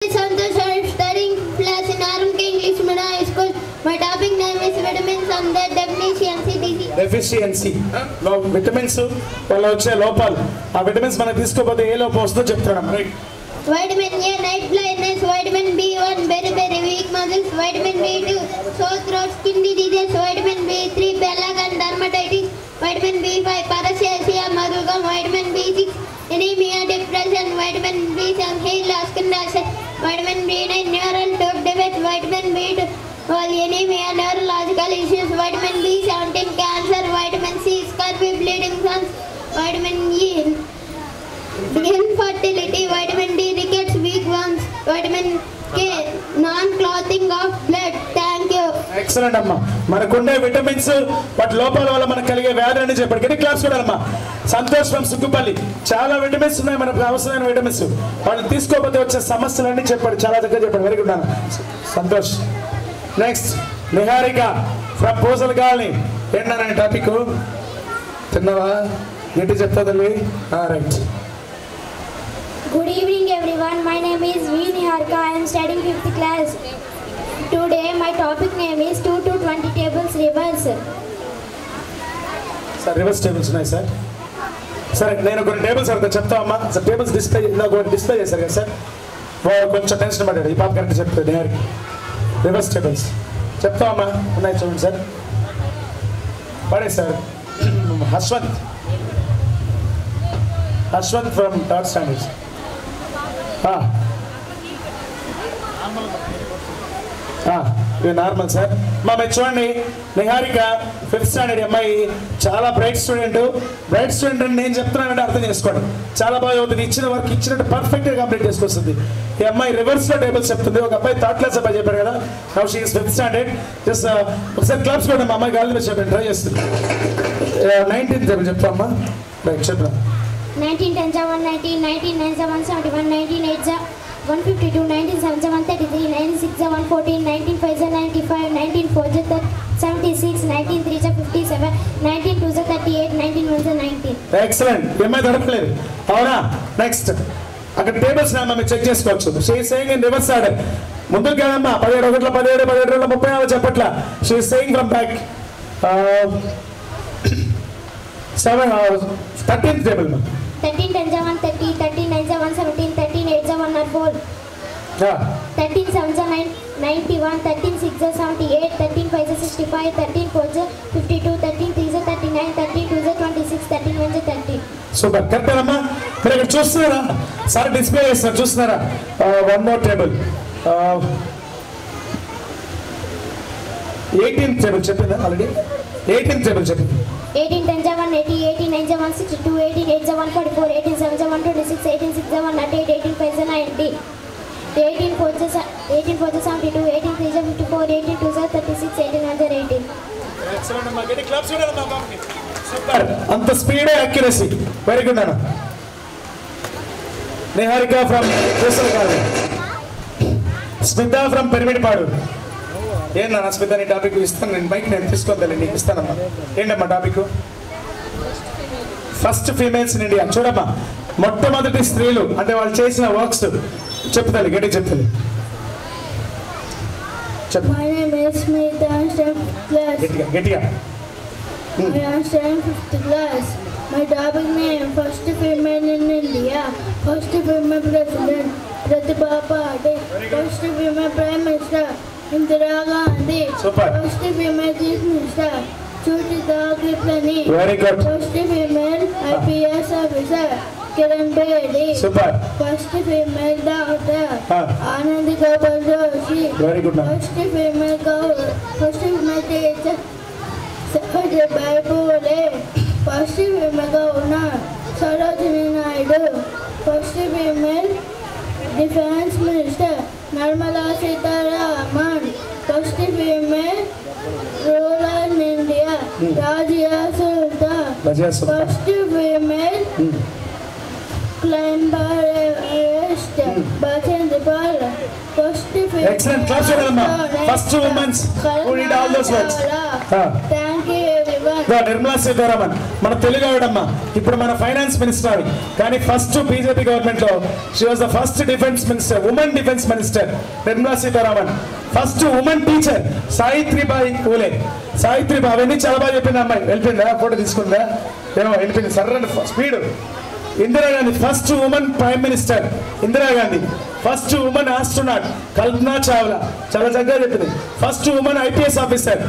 Santosh, I am studying class in RMK English Medium High School. My topic name is vitamins and their deficiency. Deficiency. No vitamins. Well, వచ్చే లోపాలు. ఆ vitamins మనకు తీసుకోకపోతే ఏ లోపం వస్తుందో చెప్తాను. Right. Vitamin A, night blindness. Vitamin B1, very weak muscles. Vitamin B2, sore throat, skin diseases. Vitamin B3, pellac and dermatitis. Vitamin B5, paresthesia, muscle gum. Vitamin B6, anemia, depression. Vitamin B7, hair loss, skin rashes. Vitamin B9, neural tube defects. Vitamin B2, anemia, neurological issues. Vitamin B17, cancer. Vitamin C, scurvy, bleeding sons. Vitamin E, infertility. Vitamin D, rickets, weak ones. Vitamin K, non-clotting of blood. Thank you. Excellent అమ్మా. మనకుండే vitamins వాటి లోపాల వల్ల మనకు కలిగే వ్యాధులని చెప్పాడు. గట్టి class చూడాలమ్మా. Santosh from సుక్కుపల్లి. చాలా విటమిన్స్ ఉన్నాయి మనకు అవసరమైన విటమిన్స్. వాళ్ళు తీసుకోకపోతే వచ్చే సమస్యలన్నీ చెప్పాడు. చాలా చక్కగా చెప్పాడు. వెరీ గుడ్ అన్న Santosh. Next Niharika from Pusal colony. ఏంటన్నా టాపిక్ తిన్నావా? గట్టి చెప్తా తల్లి. Right. Good evening everyone, my name is V. Niharika, I am studying 5th class. Today my topic name is 2 to 20 tables reverse. Sir, reverse tables ఉన్నాయి sir. సరే నేను కొన్ని టేబుల్స్ అడుగుతా చెప్తామమ్మా. సార్ టేబుల్స్ డిస్ప్లే డిస్ప్లే చేశారు కదా sir. కొంచెం tension పడ్డాడు. ఈ పాప కరెక్ట్ చెప్తాడు నిహారిక. Reverse tables చెప్తామమ్మా. ఉన్నాయి చూడండి సార్. పడే sir. Harshavanth from third standard. ఇవి నార్మల్ సార్. మా మీరు చూడండి నిహారిక 5th స్టాండర్డ్ అమ్మాయి చాలా బ్రైట్ స్టూడెంట్. బ్రైట్ స్టూడెంట్ అని నేను చెప్తున్నానంటే అర్థం చేసుకోండి. చాలా బాగా చదువుతుంది. ఇచ్చిన వర్క్ ఇచ్చినట్టు పర్ఫెక్ట్గా కంప్లీట్ చేసుకొస్తుంది. ఈ అమ్మాయి రివర్స్లో టేబుల్స్ చెప్తుంది. ఒక అబ్బాయి 3rd క్లాస్ అబ్బాయి చెప్పారు కదా. Now she is 5th standard. Just ఒకసారి క్లాప్స్ కూడా మా అమ్మాయి గాలి మీద చెప్పండి. ట్రై చేస్తుంది. 19th table చెప్తామమ్మా. రైట్ చెప్పరా. 19 10 1 19 19 9 7 71 19 8 152 19 7 133 96 114 19 5 95 19 4 76 19 3 57 19 2 38 19 1 19. ఎక్సలెంట్. ఏమైనా దొరకలేదు అవునా? నెక్స్ట్ అక్కడ టేబుల్స్ మేము చెక్ చేసుకోవచ్చు. She saying in reverse order. ముందుకు కాదమ్మా. 17 1 17 17 2 34 చెప్పట్లా. She saying from back. 13th table మా. 13 10 1 30 13 9 1 17 13 8 1 4 13 7 91 13 6 78 13 5 65 13 4 52 13 3 39 13 2 26 13 1 30. సూపర్ కరెక్ట్ అమ్మా. మీరు ఇక్కడ చూస్తున్నారా సార్? డిస్ప్లే చేస్తున్నారు చూస్తున్నారా? One more table. 18th table చెప్పిందా ఆల్రెడీ? 18th టేబుల్ చెప్పింది. 18 10 1 80 18 9 1 62 18 8 1 44 18 7 1 26 18 6 1 98 18 5 90 18 4 72 18 3 54 18 2 36 18 1 18. ఎక్సలెంట్ అమ్మా. గట్టి క్లాప్స్ చూడండి అమ్మా. సూపర్. అంత స్పీడ్ యాక్యురసీ. వెరీ గుడ్ అన్న. Niharika from Pusal colony. Smitha from Piramidpadu. ఏంటన్నా స్మిత నీ టాపిక్ ఇస్తాను. నేను బైక్ నేను తీసుకోవాలి నీకు ఇస్తానమ్మా. ఏంటమ్మా topic? First females in India. చూడమ్మా మొట్టమొదటి స్త్రీలు అంటే వాళ్ళు చేసిన వర్క్స్ చెప్తాను. గట్టి చెప్తాను. My name is Smita. I am studying 5th class. గట్టిగా. I am studying 5th class. My topic name first female in India. First female president Pratibha Patil. First female prime minister Indira Gandhi. Super. First female chief minister Suchita Kripalani. Very good. First female IPS officer Kiran Bedi. Super. First female doctor Anand Gopal Joshi. Very good ma'am. First female teacher Satyabhai Phule. First female governor Sarojini Naidu. First female defense minister Nirmala Sitharaman. First female ruler in India Rajya Sultan. First female climber Everest Bachendra Pal. First female. Excellent. Claps for them. First women who did all those works. Thank you everyone. Nirmala Sitharaman మన తెలుగు ఆవిడమ్మ, ఇప్పుడు మన finance minister. కానీ first BJP government లో she was the first defence minister, women defence minister Nirmala Sitharaman. First women teacher Savitribai Phule. Savitribai అవన్నీ చాలా బాగా చెప్పింది అమ్మాయి. వెళ్ళిపోయిందా? ఫోటో తీసుకుందా? ఏమో వెళ్ళిపోయింది సర్రని speed. Indira Gandhi first women prime minister Indira Gandhi. First women astronaut Kalpana Chawla, చాలా చక్కగా చెప్పింది. First women IPS officer